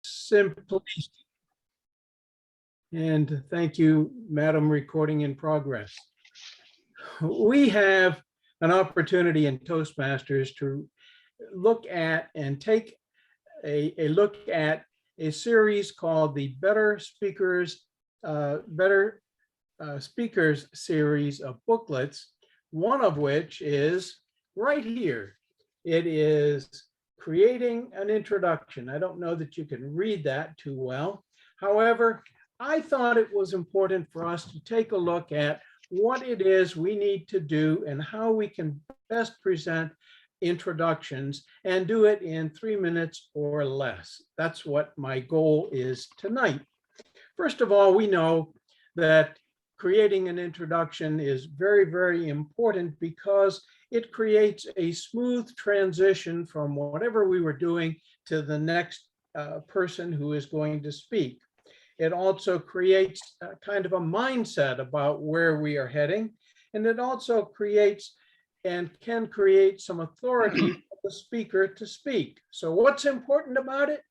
simplicity. And thank you, Madam Recording in Progress. We have an opportunity in Toastmasters to look at and take a look at a series called the Better Speakers series of booklets, one of which is right here. It is creating an introduction. I don't know that you can read that too well. However, I thought it was important for us to take a look at what it is we need to do and how we can best present introductions and do it in 3 minutes or less. That's what my goal is tonight. First of all, we know that creating an introduction is very, very important because it creates a smooth transition from whatever we were doing to the next person who is going to speak. It also creates kind of a mindset about where we are heading, and it also creates and can create some authority for the speaker to speak. So what's important about it?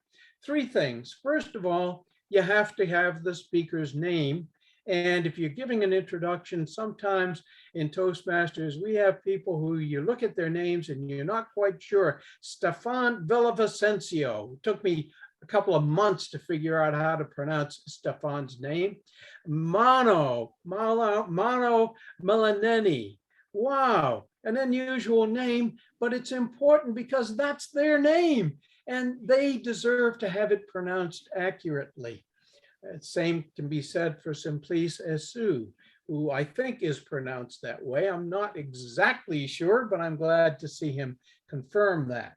3 things. First of all, you have to have the speaker's name. And if you're giving an introduction, sometimes in Toastmasters, we have people who you look at their names and you're not quite sure. Stefan Villavicencio. It took me a couple of months to figure out how to pronounce Stefan's name. Mano Melaneni. Wow, an unusual name, but it's important because that's their name and they deserve to have it pronounced accurately. Same can be said for Simplice Esu, who I think is pronounced that way. I'm not exactly sure, but I'm glad to see him confirm that.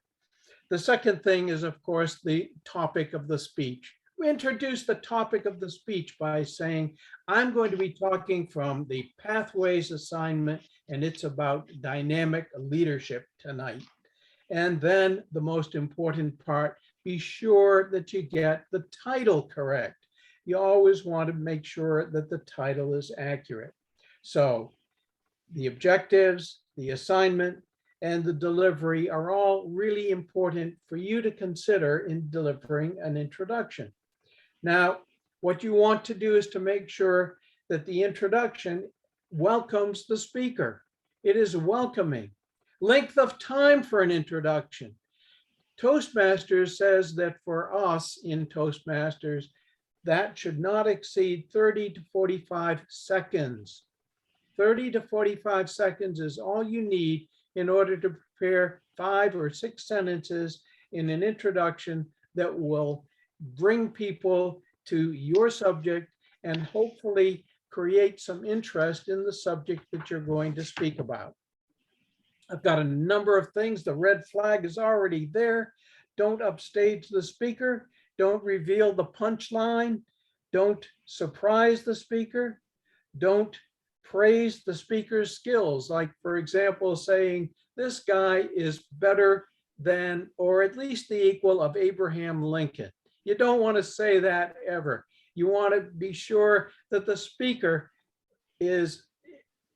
The second thing is, of course, the topic of the speech. We introduce the topic of the speech by saying, I'm going to be talking from the Pathways assignment, and it's about dynamic leadership tonight. And then the most important part, be sure that you get the title correct. You always want to make sure that the title is accurate. So the objectives, the assignment, and the delivery are all really important for you to consider in delivering an introduction. Now, what you want to do is to make sure that the introduction welcomes the speaker. It is welcoming. Length of time for an introduction. Toastmasters says that for us in Toastmasters, that should not exceed 30 to 45 seconds. 30 to 45 seconds is all you need in order to prepare 5 or 6 sentences in an introduction that will bring people to your subject and hopefully create some interest in the subject that you're going to speak about. I've got a number of things. The red flag is already there. Don't upstage the speaker. Don't reveal the punchline. Don't surprise the speaker. Don't praise the speaker's skills. Like, for example, saying, this guy is better than, or at least the equal of Abraham Lincoln. You don't want to say that ever. You want to be sure that the speaker is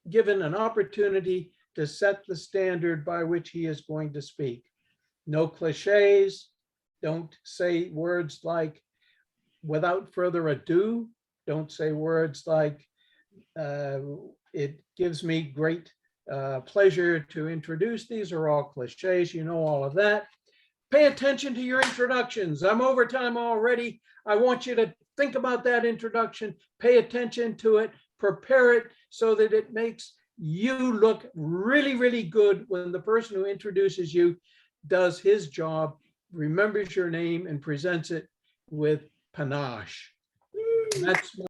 given an opportunity to set the standard by which he is going to speak. No cliches. Don't say words like, without further ado. Don't say words like, it gives me great pleasure to introduce. These are all cliches. You know all of that. Pay attention to your introductions. I'm over time already. I want you to think about that introduction. Pay attention to it. Prepare it so that it makes you look really, really good when the person who introduces you does his job, remembers your name, and presents it with panache. That's